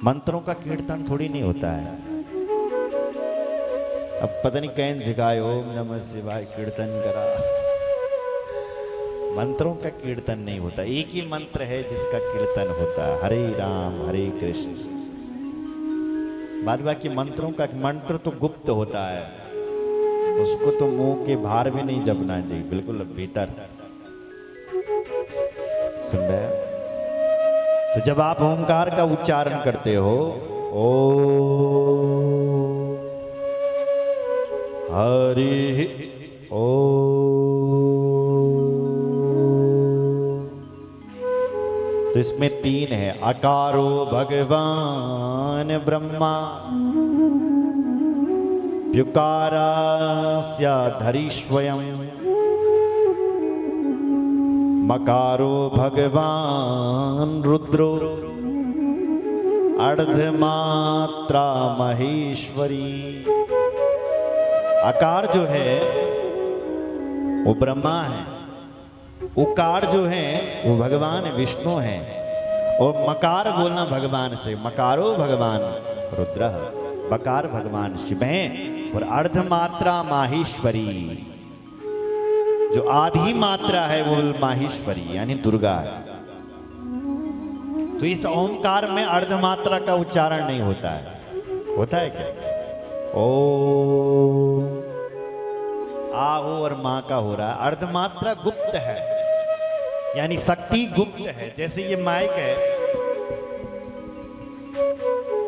मंत्रों का कीर्तन थोड़ी नहीं होता है। अब पता नहीं कैन सिखाए ओम नमः शिवाय कीर्तन करा। मंत्रों का कीर्तन नहीं होता, एक ही मंत्र है जिसका कीर्तन होता है, हरे राम हरे कृष्ण। बाद बाकी मंत्रों का मंत्र तो गुप्त होता है, उसको तो मुंह के बाहर भी नहीं जपना चाहिए, बिल्कुल भीतर। सुन रहे? तो जब आप ओंकार का उच्चारण करते हो, ओ हरि ओ, तो इसमें तीन है, अकारो भगवान ब्रह्मा, प्युकारास्याधरि स्वयं, मकारो भगवान रुद्रो, अर्धमात्रा महेश्वरी। आकार जो है वो ब्रह्मा है, उकार जो है वो भगवान विष्णु है, और मकार बोलना भगवान से, मकारो भगवान रुद्र, बकार भगवान शिव हैं, और अर्धमात्रा माहेश्वरी, जो आधी मात्रा है वो माहेश्वरी यानी दुर्गा है। तो इस ओंकार में अर्धमात्रा का उच्चारण नहीं होता है, होता है क्या? ओ आ हो और मां का हो रहा है, अर्धमात्रा गुप्त है यानी शक्ति गुप्त है। जैसे ये माइक है,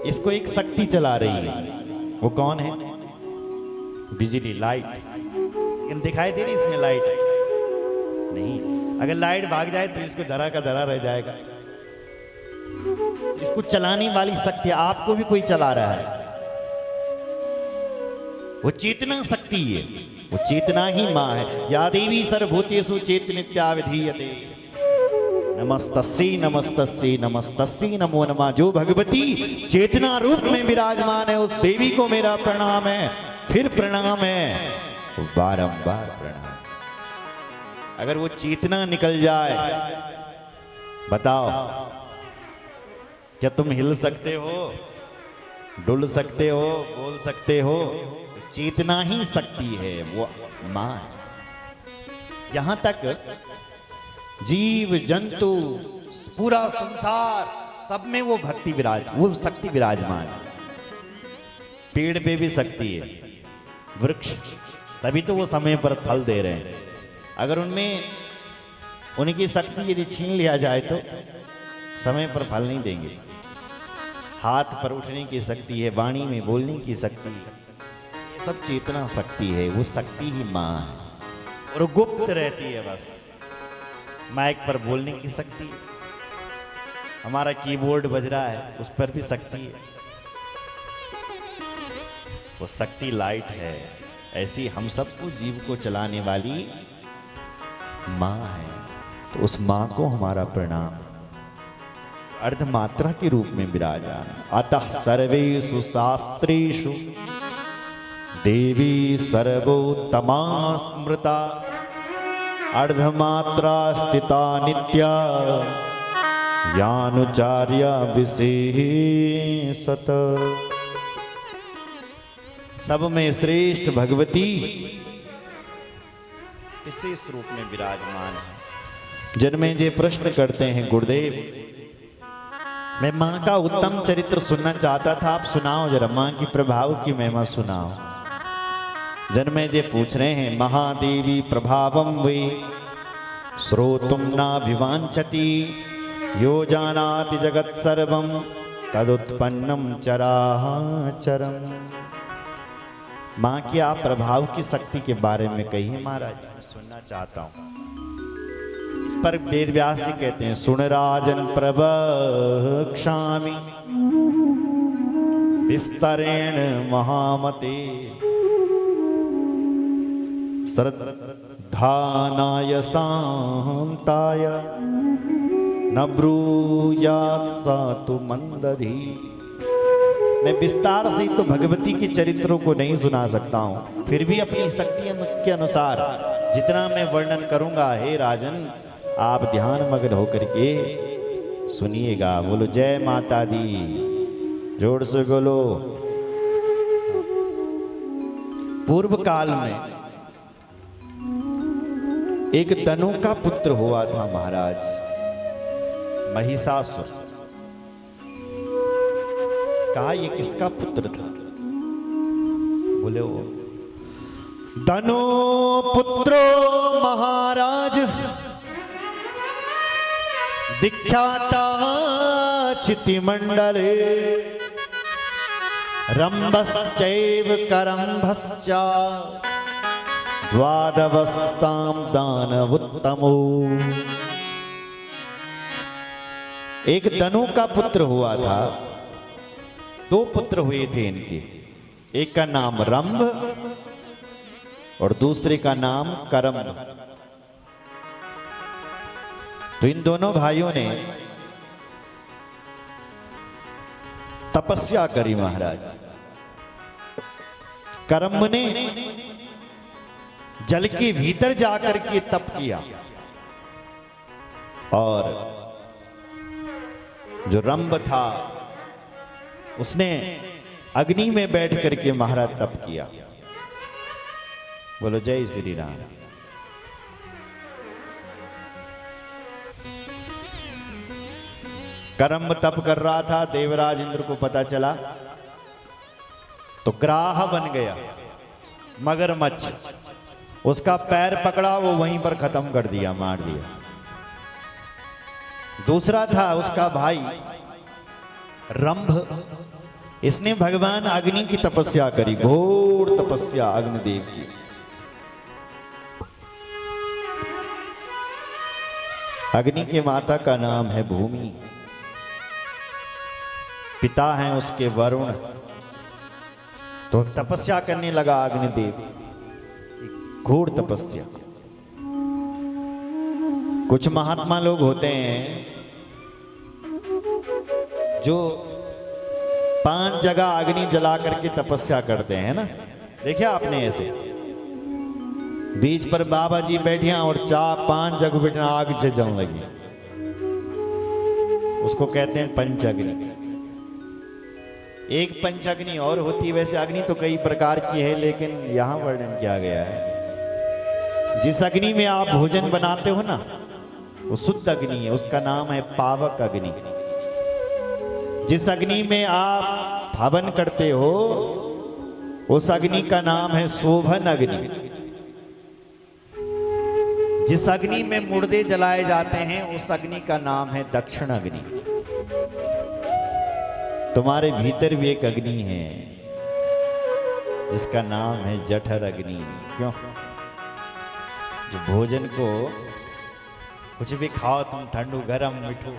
इसको एक शक्ति चला रही है, वो कौन है? बिजली, लाइट। दिखाई दे रही इसमें लाइट है? नहीं। अगर लाइट भाग जाए तो इसको धरा का धरा रह जाएगा। इसको चलाने वाली शक्ति, आपको भी कोई चला रहा है, वो चेतना शक्ति है, वो चेतना ही मां है। या देवी सर्वभूतेषु चेतनित्या विधीयते, नमस्तस्यै नमस्तस्यै नमस्तस्यै नमो नमः। जो भगवती चेतना रूप में विराजमान है, उस देवी को मेरा प्रणाम है, फिर प्रणाम है, बारंबार प्रणाम। अगर वो चेतना निकल जाए, बताओ क्या तुम हिल सकते हो, डुल सकते हो, बोल सकते हो? तो चेतना ही शक्ति है, वो मां है। यहां तक जीव जंतु पूरा संसार सब में वो भक्ति वो शक्ति विराजमान है। पेड़ पे भी शक्ति है, वृक्ष, तभी तो वो समय पर फल दे रहे हैं। अगर उनमें उनकी शक्ति यदि छीन लिया जाए तो समय पर फल नहीं देंगे। हाथ पर उठने की शक्ति है, वाणी में बोलने की शक्ति है, ये सब चेतना शक्ति है, वो शक्ति ही मां है, और गुप्त रहती है। बस माइक पर बोलने की शक्ति, हमारा कीबोर्ड बज रहा है उस पर भी शक्ति है, वो शक्ति लाइट है। ऐसी हम सबको जीव को चलाने वाली मां है, तो उस मां को हमारा प्रणाम। अर्धमात्रा के रूप में विराजा, अतः सर्वेषु शास्त्रेषु देवी सर्वोत्तमा स्मृता, अर्धमात्रा स्थिता नित्या यानुचार्या विशेषत। सब में श्रेष्ठ भगवती विशेष रूप में विराजमान है। जन्मे जे प्रश्न करते हैं, गुरुदेव मैं मां का उत्तम चरित्र सुनना चाहता था, आप सुनाओ जरा, मां की प्रभाव की महिमा सुनाओ। जन्मे जे पूछ रहे हैं, महादेवी प्रभावम वे श्रोतुम नाभिवांछति, यो जानाति जगत सर्वम तदुत्पन्नम चराचरम। मां की आप प्रभाव की शक्ति के बारे में कहिए महाराज, मैं सुनना चाहता हूं। इस पर वेद व्यास जी कहते हैं, सुन राजन प्रवक्ष्यामि विस्तरेण महामते, श्रद्धानाय शांताय न ब्रूयात् सा तु मंदधि। मैं विस्तार से तो भगवती के चरित्रों को नहीं सुना सकता हूं, फिर भी अपनी शक्ति के अनुसार जितना मैं वर्णन करूंगा, हे राजन आप ध्यान मग्न होकर के सुनिएगा, बोलो जय माता दी, जोर से बोलो। पूर्व काल में एक तनु का पुत्र हुआ था महाराज, महिषासुर। कहा ये किसका पुत्र था? बोले वो धनो पुत्रो महाराज विख्याता चितिमंडले रंभश्चैव करंभश्च द्वादवस्तां दानवोत्तमो। एक धनु का पुत्र हुआ था, दो पुत्र हुए थे इनके, एक का नाम रंभ और दूसरे का नाम करंभ। तो इन दोनों भाइयों ने तपस्या करी महाराज। करंभ ने जल के भीतर जाकर के तप किया और जो रंभ था उसने अग्नि में बैठ करके महाराज तप किया। बोलो जय श्री राम। करंभ तप कर रहा था, देवराज इंद्र को पता चला तो ग्राह बन गया, मगरमच्छ। उसका पैर पकड़ा, वो वहीं पर खत्म कर दिया, मार दिया। दूसरा था उसका भाई रंभ, इसने भगवान अग्नि की तपस्या करी, घोर तपस्या अग्निदेव की। अग्नि के माता का नाम है भूमि, पिता हैं उसके वरुण। तो तपस्या करने लगा अग्निदेव, घोर तपस्या। कुछ महात्मा लोग होते हैं जो 5 जगह अग्नि जला करके तपस्या करते हैं ना, देखिए आपने ऐसे बीच पर बाबा जी बैठे और 4-5 जगह बैठना आग से जलने लगी, उसको कहते हैं पंचअग्नि। एक पंचअग्नि और होती है, वैसे अग्नि तो कई प्रकार की है लेकिन यहां वर्णन किया गया है। जिस अग्नि में आप भोजन बनाते हो ना, वो शुद्ध अग्नि है, उसका नाम है पावक अग्नि। जिस अग्नि में आप हवन करते हो उस अग्नि का नाम है शोभन अग्नि। जिस अग्नि में मुर्दे जलाए जाते हैं उस अग्नि का नाम है दक्षिण अग्नि। तुम्हारे भीतर भी एक अग्नि है जिसका नाम है जठर अग्नि। क्यों? जो भोजन को कुछ भी खाओ तुम, ठंडू गरम मिठू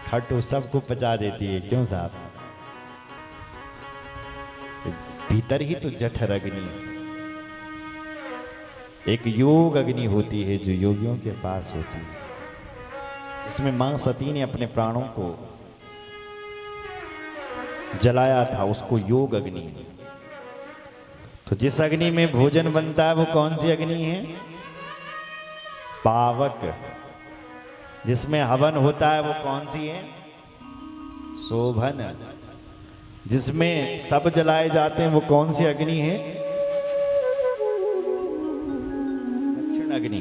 खट्टू सबको पचा देती है। क्यों साहब? भीतर ही तो जठर अग्नि। एक योग अग्नि होती है जो योगियों के पास होती है, जिसमें मां सती ने अपने प्राणों को जलाया था, उसको योग अग्नि। तो जिस अग्नि में भोजन बनता है वो कौन सी अग्नि है? पावक। जिसमें हवन होता है वो कौन सी है? शोभन। जिसमें सब जलाए जाते हैं वो कौन सी अग्नि है? दक्षिण अग्नि।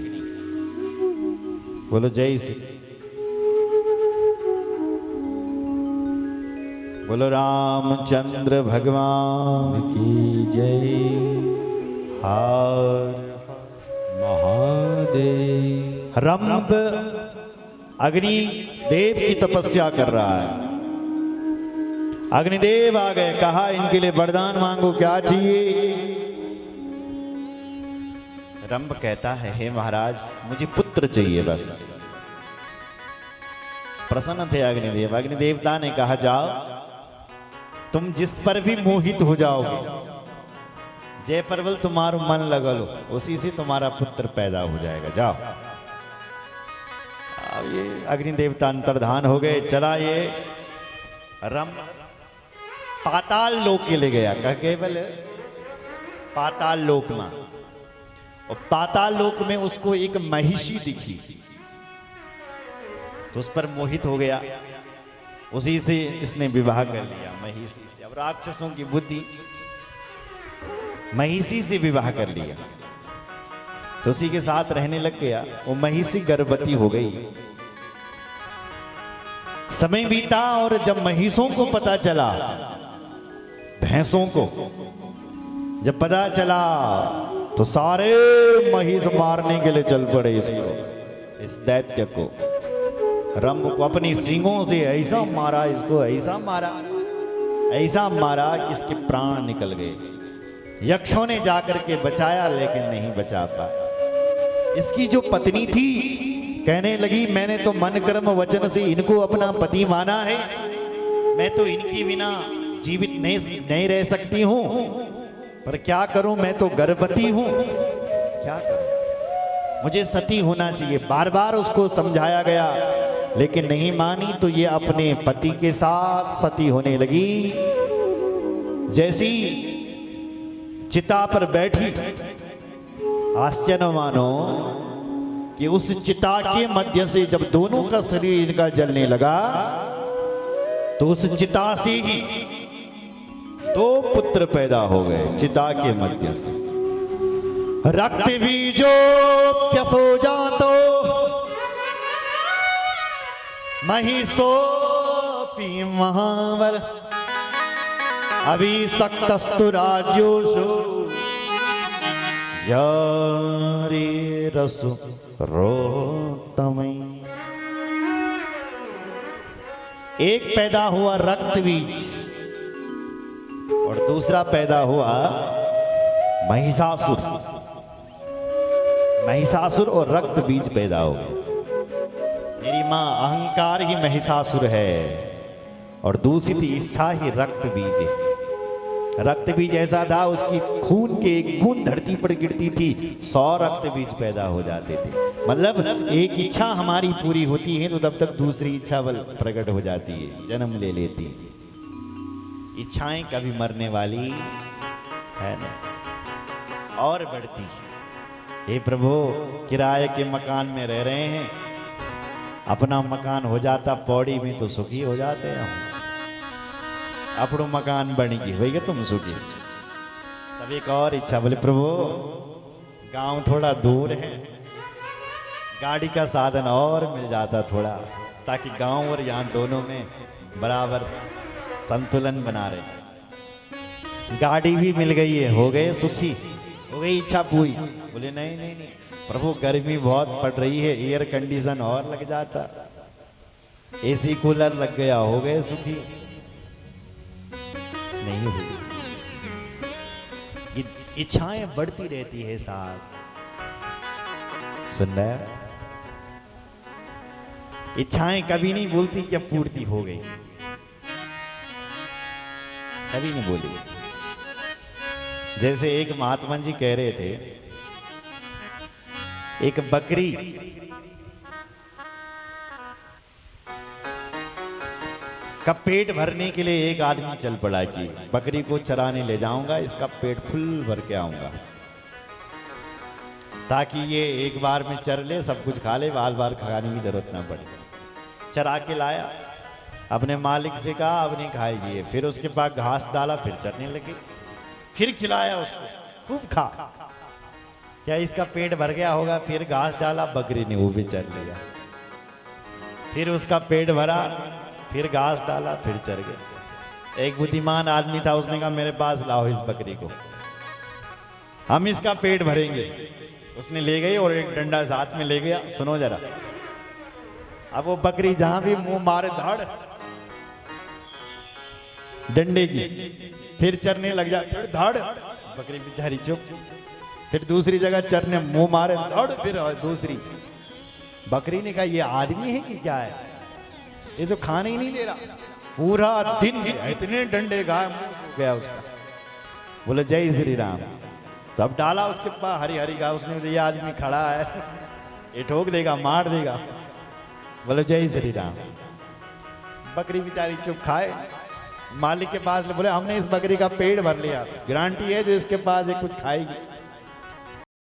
बोलो जय श्री। बोलो रामचंद्र भगवान की जय। हर महादेव। रंभ अग्नि देव की तपस्या कर रहा है। अग्निदेव आ गए, कहा इनके लिए वरदान मांगो, क्या चाहिए? रंभ कहता है, हे महाराज मुझे पुत्र चाहिए बस। प्रसन्न थे अग्निदेव। अग्निदेवता ने कहा, जाओ तुम जिस पर भी मोहित हो जाओगे, जय परवल तुम्हारो मन लगा लो, उसी से तुम्हारा पुत्र पैदा हो जाएगा, जाओ। अब ये अग्निदेवता अंतर्धान हो गए। चला ये रंभ पाताल लोक के ले गया, कह केवल पाताल लोक में। और पाताल लोक में उसको एक महिषी दिखी। तो उस पर मोहित हो गया, उसी से इसने विवाह कर लिया महिषी से। अब राक्षसों की बुद्धि, महिषी से विवाह कर लिया तो उसी के साथ रहने लग गया। वो महिषी गर्भवती हो गई। समय बीता और जब महिषों को पता चला, भैंसों को जब पता चला तो सारे महिष मारने के लिए चल पड़े इसको, इस दैत्य को, रंभ को। अपनी सींगों से ऐसा मारा इसको, ऐसा मारा कि इसके प्राण निकल गए। यक्षों ने जाकर के बचाया लेकिन नहीं बचा पाया। इसकी जो पत्नी थी कहने लगी, मैंने तो मन कर्म वचन से इनको अपना पति माना है, मैं तो इनके बिना जीवित नहीं रह सकती हूं, पर क्या करूं, मैं तो गर्भवती हूं, क्या करूं, मुझे सती होना चाहिए। बार बार उसको समझाया गया लेकिन नहीं मानी, तो ये अपने पति के साथ सती होने लगी। जैसी चिता पर बैठी, आश्चर्य मानो कि उस चिता के मध्य से जब दोनों का शरीर इनका जलने लगा तो उस चिता से ही 2 पुत्र पैदा हो गए, चिता के मध्य से। रक्त बीजो प्यसो जातो महिषो पी महावर अभिषक्तस्तु राज्योषु यारे रसु रोतमय। एक पैदा हुआ रक्त बीज और दूसरा पैदा हुआ महिषासुर। महिषासुर और रक्त बीज पैदा हो गए। मेरी मां अहंकार ही महिषासुर है और दूषित इच्छा ही रक्त बीज है। रक्त बीज ऐसा था, उसकी खून के एक बूंद धरती पर गिरती थी 100 रक्त बीज पैदा हो जाते थे। मतलब एक इच्छा हमारी पूरी होती है तो तब तक दूसरी इच्छा बल प्रकट हो जाती है, जन्म ले लेती है। इच्छाएं कभी मरने वाली है ना, और बढ़ती है। हे प्रभु, किराए के मकान में रह रहे हैं, अपना मकान हो जाता पौड़ी में तो सुखी हो जाते हैं हम। अपनो मकान बनेगी भैया तुम सुखी। तब एक और इच्छा, बोले प्रभु गांव थोड़ा दूर है, गाड़ी का साधन और मिल जाता थोड़ा, ताकि गांव और यहाँ दोनों में बराबर संतुलन बना रहे। गाड़ी भी मिल गई है, हो गए सुखी, हो गई इच्छा पूरी। बोले नहीं नहीं नहीं प्रभु, गर्मी बहुत पड़ रही है, एयर कंडीशन और लग जाता, एसी कूलर लग गया, हो गए सुखी। नहीं हुई। इच्छाएं बढ़ती रहती है सास, सुन रहा है? इच्छाएं कभी नहीं बोलती कि अब पूर्ति हो गई, कभी नहीं बोली। जैसे एक महात्मा जी कह रहे थे, एक बकरी का पेट भरने के लिए एक आदमी चल पड़ा कि बकरी को चराने ले जाऊंगा, इसका पेट फुल भर के आऊंगा, ताकि ये एक बार में चर ले, सब कुछ खा ले, बार बार खाने की जरूरत ना पड़े। चरा के लाया, अपने मालिक से कहा अब नहीं खाएगी। फिर उसके पास घास डाला, फिर चरने लगी, फिर खिलाया उसको, खूब खा। क्या इसका पेट भर गया होगा? फिर घास डाला, बकरी ने वो भी चर लिया। फिर उसका पेट भरा, फिर घास डाला, फिर चर गया। एक बुद्धिमान आदमी था, उसने कहा मेरे पास लाओ इस बकरी को, हम इसका पेट भरेंगे। उसने ले गई और एक डंडा साथ में ले गया। सुनो जरा, अब वो बकरी जहां भी मुंह मारे धड़ डंडे की, फिर चरने लग जा, फिर धड़, बकरी बेचारी चुप। फिर दूसरी जगह चरने, मुंह मारे धड़, फिर दूसरी। बकरी ने कहा ये आदमी है कि क्या है, ये तो खाने ही नहीं दे रहा, पूरा दिन इतने डंडे गया उसका। बोले जय श्री राम। तो अब डाला उसके पास हरी हरी घास, उसने ये आदमी खड़ा है, ये ठोक देगा, मार देगा। बोले जय श्री राम। बकरी बेचारी चुप खाए। मालिक के पास बोले हमने इस बकरी का पेट भर लिया, गारंटी है जो इसके पास ये कुछ खाएगी।